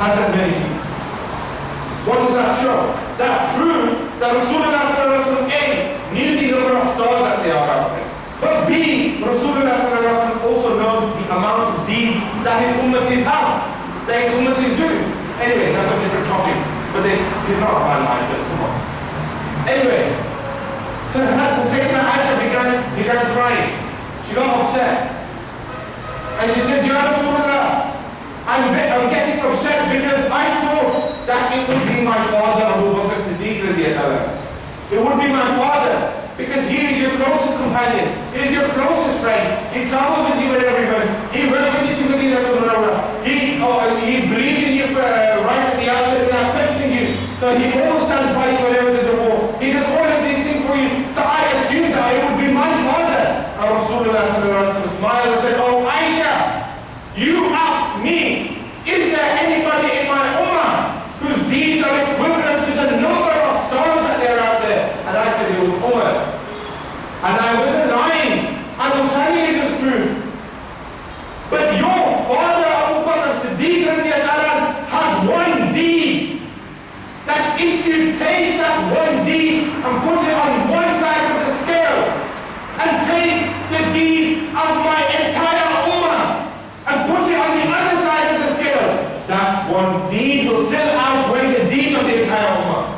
has as many deeds. What does that show? That proves that Rasulullah A, knew the number of stars that they are out there. But B, Rasulullah also knows the amount of deeds that his ummah is have, that his ummah is doing. Anyway, that's a different topic. But it's not a bad mind, just come on. Anyway, so Sayyidina Aisha began crying. She got upset. And she said, Ya Rasulullah, I'm getting upset because I thought that it would be my father, Abu Bakr Siddiq radiallahu anhu. It would be my father, because he is your closest companion, he is your closest friend, he travels with you everywhere, he went with you to Medina to Demerara, he believed in you right at the outset without questioning you, so he always stands by you whenever there's a war, he does all of these things for you, so I assumed that it would be my father. And Rasulullah smiled and said, Oh Aisha, you asked me, is there anybody in my ummah whose deeds are equivalent to the number of stars that they're out there? And I said, it was Umar. And I wasn't lying. I was telling you the truth. But your father, Abu Bakr Siddiq has one deed. That if you take that one deed and put it on one side of the scale, and take the deed of my entire ummah and put it on the other side of the scale, that one deed will still outweigh the deed of the entire ummah.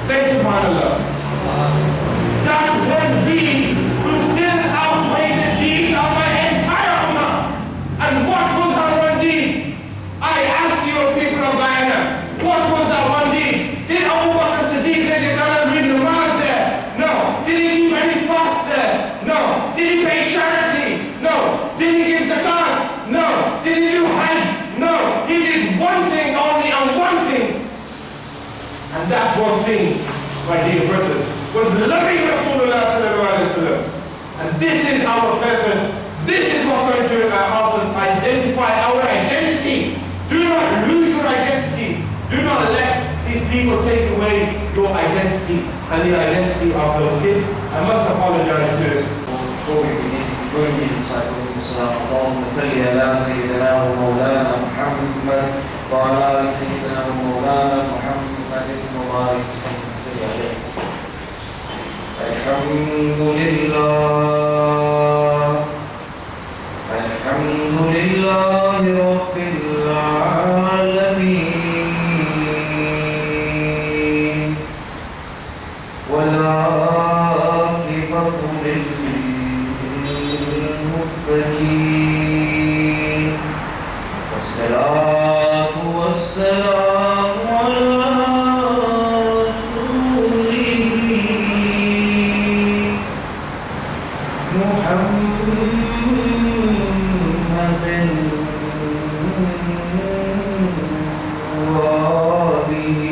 Say subhanallah. That one deed will still outweigh the deed of my entire ummah. And what was that one deed? I asked you people of Guyana, what was that one deed? Did Abu Bakr Siddiq read namaz there? No. Did he keep any fast there? No. Did he pay charity? No. Did he give zakat? No. Did he do hajj? No. He did one thing only, and one thing. And that one thing, my dear brothers, was loving Rasulullah sallallahu alaihi wasallam. And this is our purpose. This is what's going to help us identify our identity. Do not lose your identity. Do not let these people take away your identity and the identity of those kids. I must apologize to. Before we begin, join me in reciting اللهم صل على سيدنا ومولانا محمد وعلى آل سيدنا ومولانا محمد وبارك وسلم عليه. الحمد لله رب العالمين والعاقبة للمتقين والصلاة والسلام على رسوله محمد وآله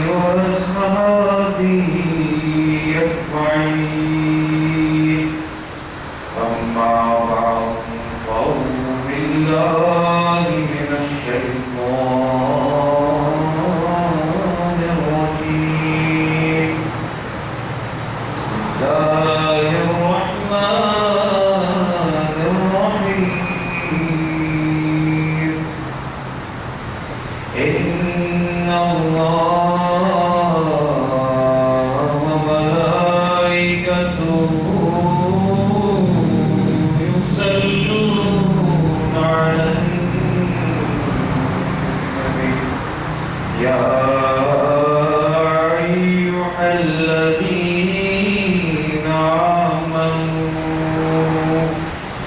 وأصحابه أجمعين. أما بعد، فأعوذ بالله من الشيطان الرجيم. بسم الله الرحمن الرحيم. إن الله وملائكته يصلون على النبي يا أيها الذين آمنوا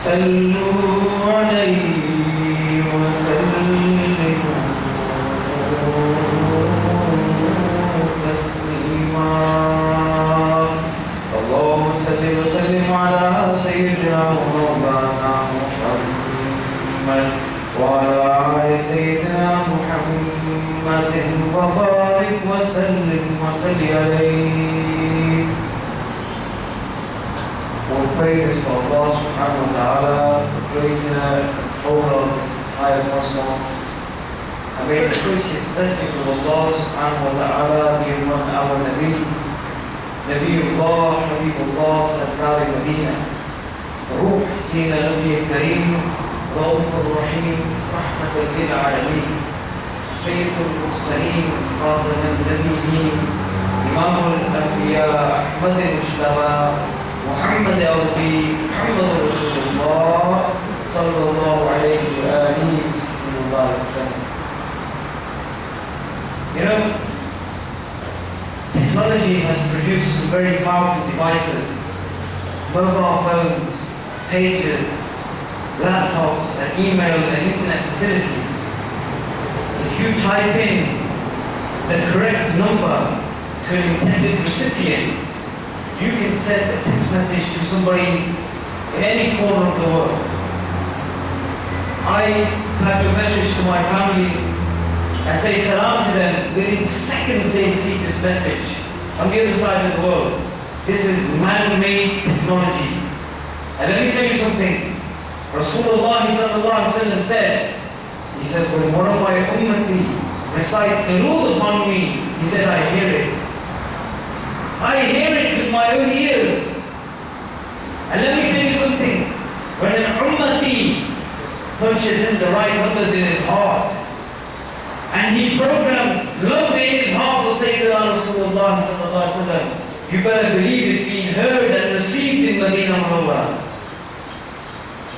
صلوا عليه وسلموا تسليما. اللهم صل وسلم على سيدنا ومولانا محمد وعلى آل سيدنا محمد وبارك وسلم عليه. All praises for Allah subhanahu wa ta'ala, the creator and controller of this entire cosmos. And may the gracious blessings of Allah subhanahu wa ta'ala be upon our Nabi, Nabiullah, Habibullah, Sadr Medina, Ruh Sina Nabi Kareem, رؤوف رحيم رحمة للعالمين سيد المرسلين خاتم النبيين إمام الأنبياء أحمد المجتبى محمد أبي محمد رسول الله صلى الله عليه وآله وسلم. You know, technology has produced some very powerful devices, mobile phones, pages, laptops, and email and internet facilities. If you type in the correct number to an intended recipient, you can send a text message to somebody in any corner of the world. I type a message to my family and say salam to them. Within seconds they receive this message on the other side of the world. This is man-made technology. And let me tell you something. Rasulullah sallallahu alaihi wasallam said, he said, when one of my ummati recite durood upon me, he said, I hear it. I hear it with my own ears. And let me tell you something. When an ummati punches in the right numbers in his heart, and he programs love in his heart for Sayyidina Rasulullah sallallahu alaihi wasallam, you better believe it's being heard and received in Medina Munawwara.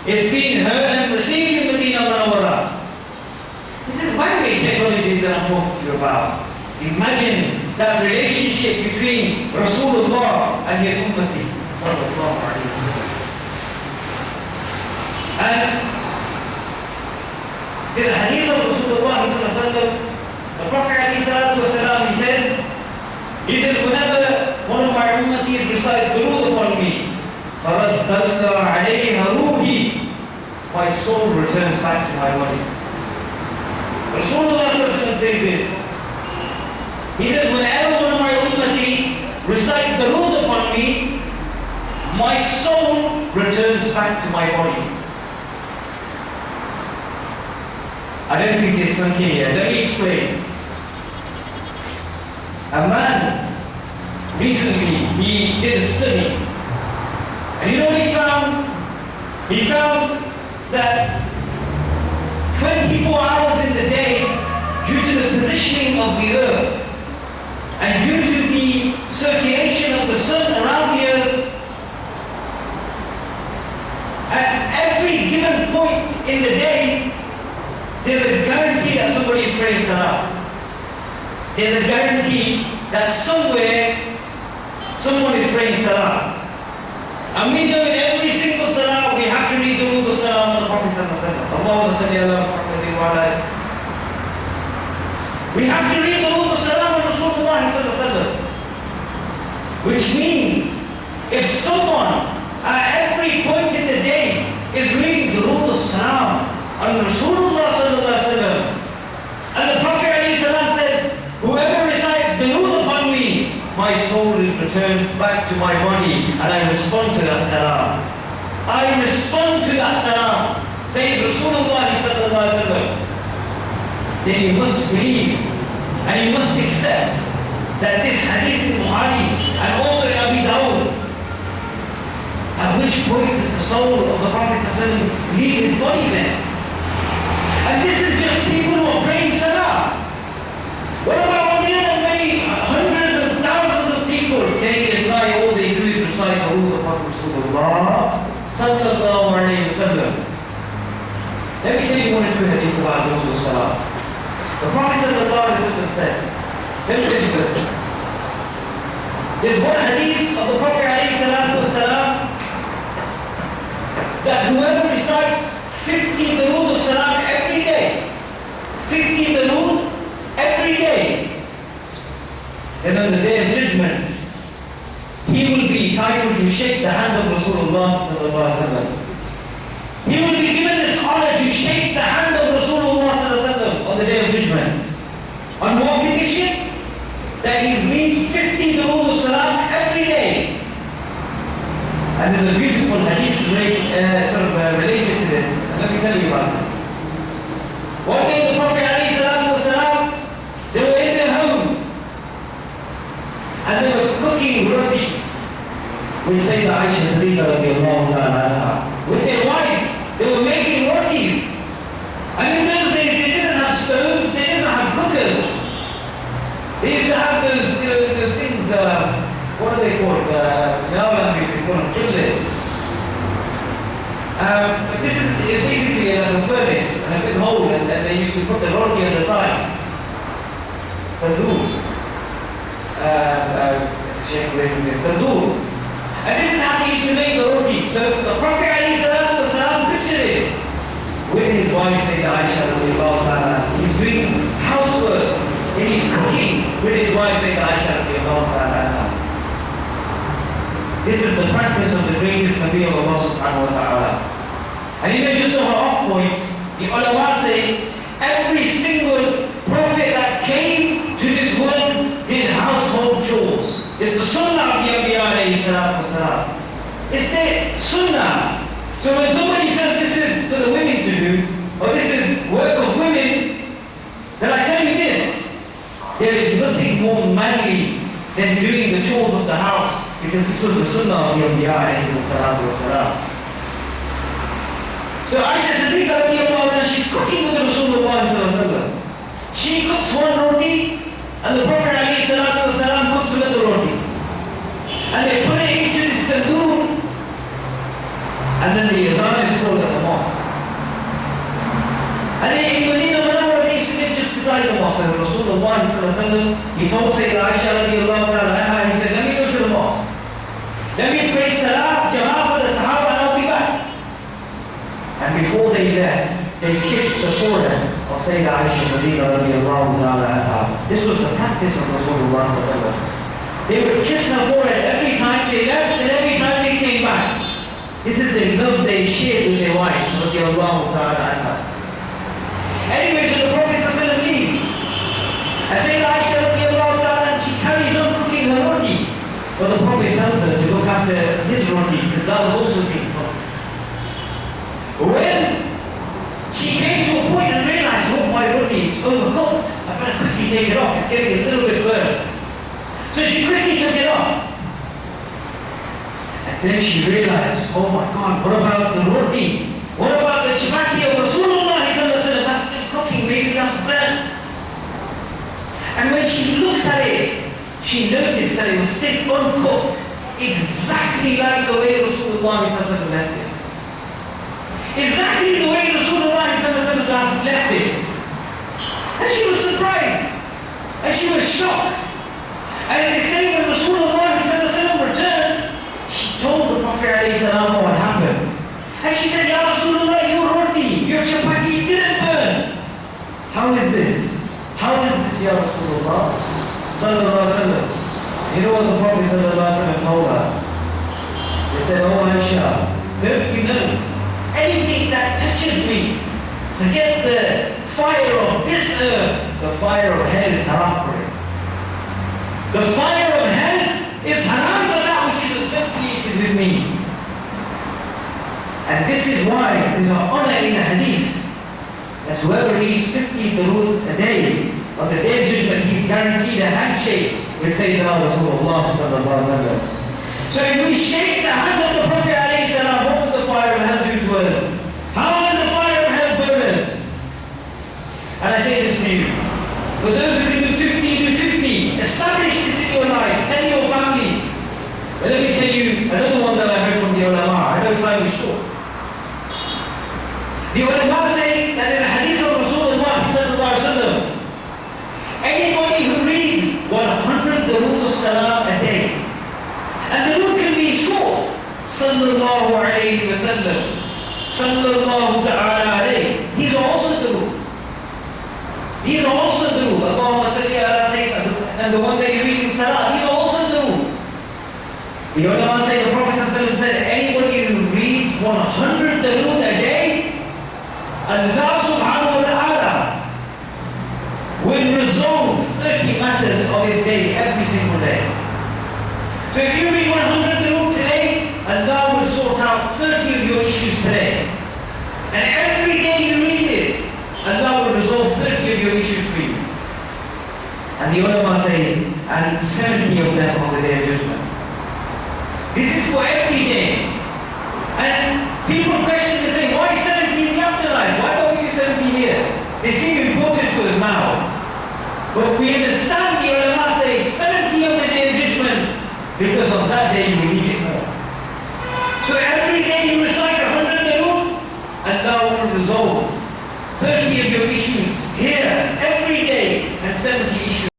It's being heard and received in Medina Munawwara. This is man-made technology that I'm talking to you about. Imagine that relationship between Rasulullah and his ummati sallallahu alaihi wasallam. And in the hadith of Rasulullah sallallahu alaihi wasallam, the Prophet alaihi salatu wasalam, he says, whenever one of my ummatis recites durood upon me, فَرَدَّلَّ عَلَيْهَا رُوحِي, my soul returns back to my body. Rasulullah sallallahu alaihi wasallam says this. He says, whenever one of my ummati recites durood upon me, my soul returns back to my body. I don't think it's sunk in here. Let me explain. A man, recently, he did a study. And you know what he found? He found that 24 hours in the day, due to the positioning of the earth, and due to the circulation of the sun around the earth, at every given point in the day, there's a guarantee that somebody is praying salah. There's a guarantee that somewhere someone is praying salah. And we know in every single salah we have to read the durood salam on the Prophet sallallahu alaihi wasallam. Allahumma salli ala Muhammadin wa ala alihi. We have to read the durood salam on Rasulullah sallallahu alaihi wasallam. Which means if someone at every point in the day is reading the durood salam on Rasulullah sallallahu alaihi wasallam, and the Prophet alayhi salam says, whoever recites durood upon me, my soul is returned back to my body, and I respond to that salam. I respond to that salam, says Rasulullah sallallahu alaihi wasallam. Then you must believe and you must accept that this hadith in Bukhari and also in Abi Dawud, at which point does the soul of the Prophet sallallahu alaihi wasallam leave his body then? And this is just people who are praying salah. What about all the other many hundreds and thousands of people? Day and night, all they do is recite the durood upon Rasulullah sallallahu alaihi wasallam. Let me tell you one or two hadiths about durood salah. The Prophet sallallahu alaihi wasallam said, let me tell you this. There's one hadith of the Prophet alaihi salatu wasalam that whoever recites 50 durood salam every day, 50 durood every day, and on the day of judgment, he will be entitled to shake the hand of Rasulullah sallallahu alaihi wasallam. He will be given this honor to shake the hand of Rasulullah sallallahu alaihi wasallam on the day of judgment. On one condition, that he reads 50 durood salam every day. And there's a beautiful hadith related to this. Let me tell you about this. One day the Prophet ﷺ, they were in their home and they were cooking rotis with Sayyida Aisha Sadr with their wife. They were making rotis They used to have those, you know, those things, what are they called? In our language, they call them children. This is basically a furnace and a big hole, and they used to put the roti on the side. Tandoor. Shaykh says tandoor. And this is how they used to make the roti. So the Prophet ﷺ pictured this with his wife, Sayyidah Aisha. He's doing housework and he's cooking with his wife, Sayyidah Aisha. This is the practice of the greatest Nabi of Allah subhanahu wa ta'ala. And even just on an off point, the ulama say every single prophet that came to this world did household chores. It's the sunnah of the Anbiya alayhi salatu wasalam. It's the sunnah. So when somebody says this is for the women to do, or this is work of women, then I tell you this, there is nothing more manly than doing the chores of the house, because this was the sunnah of the Anbiya alayhi salatu wasalam. So Aisha Siddiqa, she's cooking with Rasulullah sallallahu alaihi wasallam. She cooks one roti, and the Prophet ﷺ cooks another roti. And they put it into this tandoor, and then the Yasar is called at the mosque. And in Medina Munawwara, they used to live just beside the mosque. And Rasulullah ﷺ, he told Sayyidah Aisha radiallahu ta'ala anha, he said, let me go to the mosque. Let me pray salah, jama'ah for the sahaba, and I'll be back. And before they left, they kissed the forehead of Sayyidah Aisha radiallahu ta'ala anha. This was the practice of Rasulullah sallallahu alaihi wasallam. They would kiss her forehead every time they left and every time they came back. This is the love they shared with their wife radiallahu ta'ala anha. Anyway, so the Prophet sallallahu alaihi wasallam leaves. And Sayyidah Aisha radiallahu ta'ala anha, she carries on cooking her roti. But the Prophet tells her to look after his roti, because that was also being cooked. When she came to a point and realized, oh, my roti is overcooked, I better quickly take it off, it's getting a little bit burnt. So she quickly took it off. And then she realized, oh my God, what about the roti? What about the chapati of Rasulullah? That's still cooking, maybe that's burnt. And when she looked at it, she noticed that it was still uncooked, exactly like the way Rasulullah left it. Exactly the way Rasulullah left it. And she was surprised. And she was shocked. And they say when Rasulullah returned, she told the Prophet ﷺ what happened. And she said, Ya Rasulullah, your roti, your chapati didn't burn. How is this? How is this, Ya Rasulullah? Sallallahu alaihi wasallam. You know what the Prophet sallallahu alaihi wasallam told her? They said, oh Aisha, don't you know? Anything that touches me, forget the fire of this earth, the fire of hell is haram for it. The fire of hell is haram for that which is associated with me. And this is why there's an honor in the hadith that whoever reads 50 durood a day, on the day of judgment, he's guaranteed a handshake with Sayyidina Rasulullah sallallahu alaihi wasallam. So if we shake the hand of the Prophet alayhi salam, what will the fire of hell do to us? How will the fire of hell burn us? And I say this to you, for those who can do 50, do 50. Establish this in your lives, tell your families. But let me tell you another one that I heard from the ulama. I know time is short. The ulama say that in the hadith of Rasulullah sallallahu alaihi wasallam, anybody who reads 100 durood salam a day, and the durood can be short, sallallahu alayhi wa sallam, sallallahu ta'ala alayhi, he's also durood. He's also durood. Allahumma salli ala sayyidina, and the one that you read in salah, he's also durood. The ulama say, the Prophet sallallahu said, anybody who reads 100 durood a day, Allah subhanahu wa ta'ala will resolve 30 matters of his day every single day. So if you read 100 durood today, Allah will sort out 30 of your issues today. And every day you read this, Allah will resolve 30 of your issues for you. And the ulama say, and 70 of them on the day of judgment. This is for every day. And people question, they say, why 70 in the afterlife? Why don't we do 70 here? They seem important to us now. But we understand the ulama 30 of your issues here every day and 70 issues